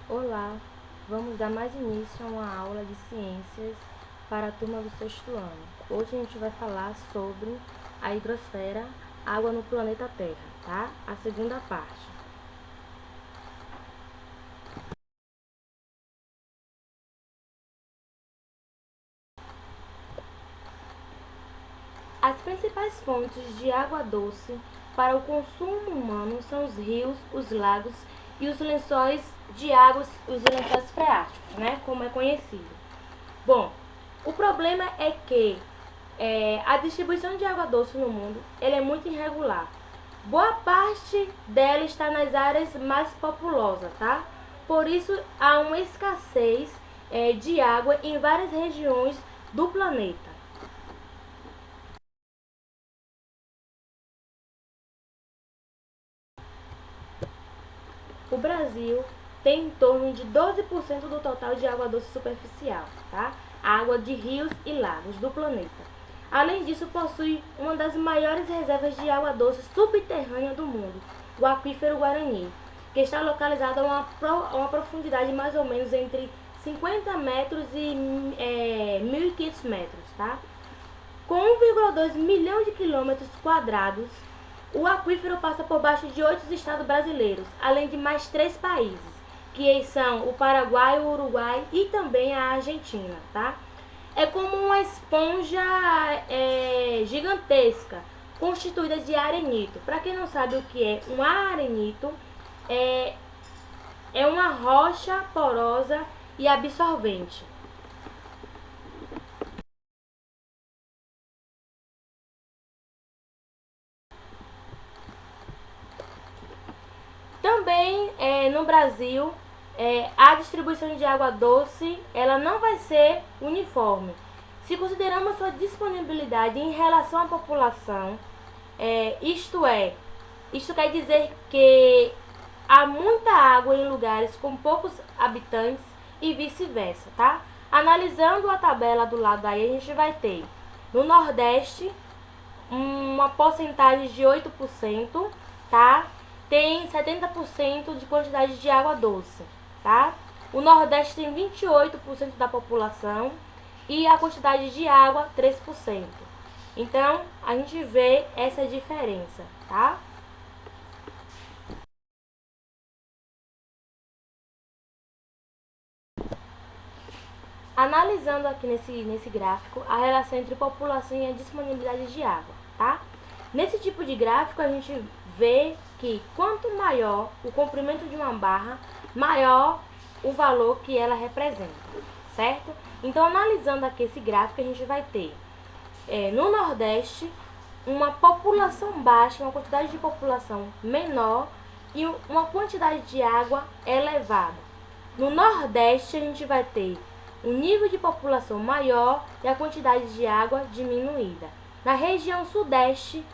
Olá, vamos dar mais início a uma aula de ciências para a turma do sexto ano. Hoje a gente vai falar sobre a hidrosfera, água no planeta Terra, tá? A segunda parte. As principais fontes de água doce para o consumo humano são os rios, os lagos e os lençóis de águas, os lençóis freáticos, né? Como é conhecido. Bom, o problema é que a distribuição de água doce no mundo ela é muito irregular. Boa parte dela está nas áreas mais populosas, tá? Por isso há uma escassez de água em várias regiões do planeta. O Brasil tem em torno de 12% do total de água doce superficial, tá? Água de rios e lagos do planeta. Além disso, possui uma das maiores reservas de água doce subterrânea do mundo, o aquífero Guarani, que está localizado a uma profundidade mais ou menos entre 50 metros e 1.500 metros, tá? Com 1,2 milhão de quilômetros quadrados, o aquífero passa por baixo de 8 estados brasileiros, além de mais 3 países, que são o Paraguai, o Uruguai e também a Argentina, tá? É como uma esponja gigantesca, constituída de arenito. Para quem não sabe o que é um arenito, é, é uma rocha porosa e absorvente. Também no Brasil, a distribuição de água doce ela não vai ser uniforme. Se consideramos sua disponibilidade em relação à população, isto quer dizer que há muita água em lugares com poucos habitantes e vice-versa, tá? Analisando a tabela do lado aí, a gente vai ter no Nordeste uma porcentagem de 8%, tá? Tem 70% de quantidade de água doce, tá? O Nordeste tem 28% da população e a quantidade de água 3%. Então, a gente vê essa diferença, tá? Analisando aqui nesse gráfico a relação entre população e a disponibilidade de água, tá? Nesse tipo de gráfico a gente vê que quanto maior o comprimento de uma barra, maior o valor que ela representa, certo? Então, analisando aqui esse gráfico, a gente vai ter no Nordeste uma população baixa, uma quantidade de população menor e uma quantidade de água elevada. No Nordeste, a gente vai ter um nível de população maior e a quantidade de água diminuída. Na região Sudeste,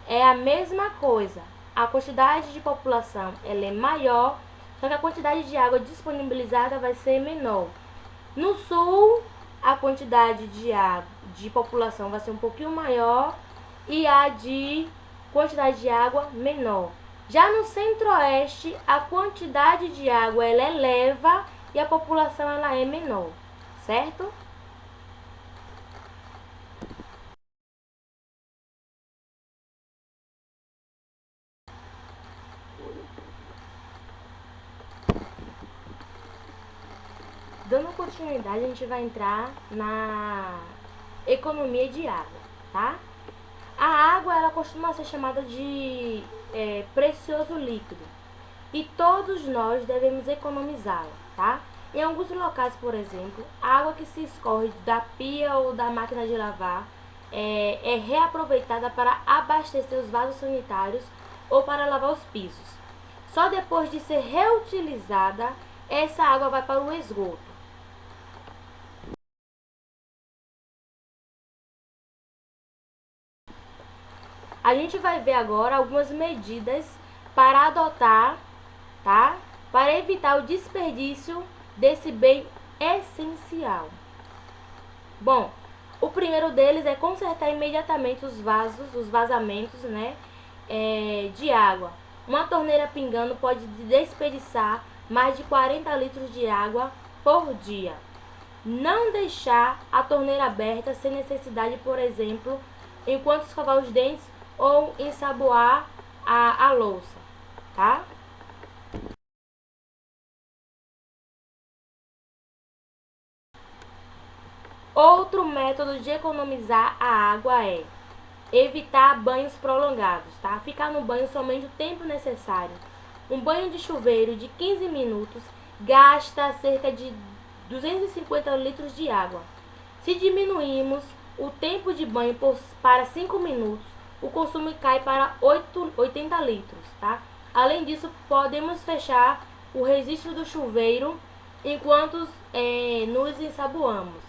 é a mesma coisa. A quantidade de população ela é maior, só que a quantidade de água disponibilizada vai ser menor. No Sul, a quantidade de população vai ser um pouquinho maior e a de quantidade de água menor. Já no Centro-Oeste, a quantidade de água ela eleva e a população ela é menor, certo? Dando continuidade, a gente vai entrar na economia de água, tá? A água ela costuma ser chamada de precioso líquido e todos nós devemos economizá-la, tá? Em alguns locais, por exemplo, a água que se escorre da pia ou da máquina de lavar é reaproveitada para abastecer os vasos sanitários ou para lavar os pisos. Só depois de ser reutilizada, essa água vai para o esgoto. A gente vai ver agora algumas medidas para adotar, tá? Para evitar o desperdício desse bem essencial. Bom, o primeiro deles é consertar imediatamente os vazamentos, né, de água. Uma torneira pingando pode desperdiçar mais de 40 litros de água por dia. Não deixar a torneira aberta sem necessidade, por exemplo, enquanto escovar os dentes ou ensaboar a louça, tá? Outro método de economizar a água é evitar banhos prolongados, tá? Ficar no banho somente o tempo necessário. Um banho de chuveiro de 15 minutos gasta cerca de 250 litros de água. Se diminuirmos o tempo de banho para 5 minutos, o consumo cai para 80 litros, tá? Além disso, podemos fechar o registro do chuveiro enquanto nos ensaboamos.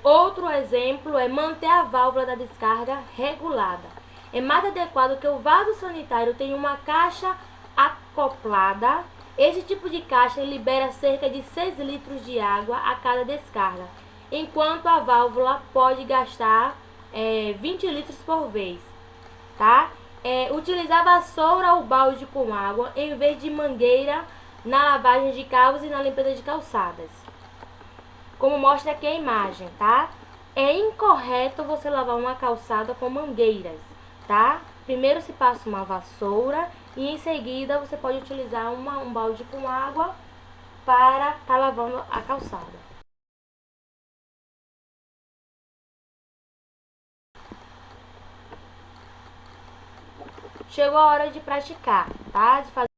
Outro exemplo é manter a válvula da descarga regulada. É mais adequado que o vaso sanitário tenha uma caixa acoplada. Esse tipo de caixa libera cerca de 6 litros de água a cada descarga, enquanto a válvula pode gastar 20 litros por vez. Tá? Utilizar vassoura ou balde com água em vez de mangueira na lavagem de carros e na limpeza de calçadas, como mostra aqui a imagem, tá? É incorreto você lavar uma calçada com mangueiras, tá? Primeiro se passa uma vassoura e em seguida você pode utilizar um balde com água para estar lavando a calçada. Chegou a hora de praticar, tá? De fazer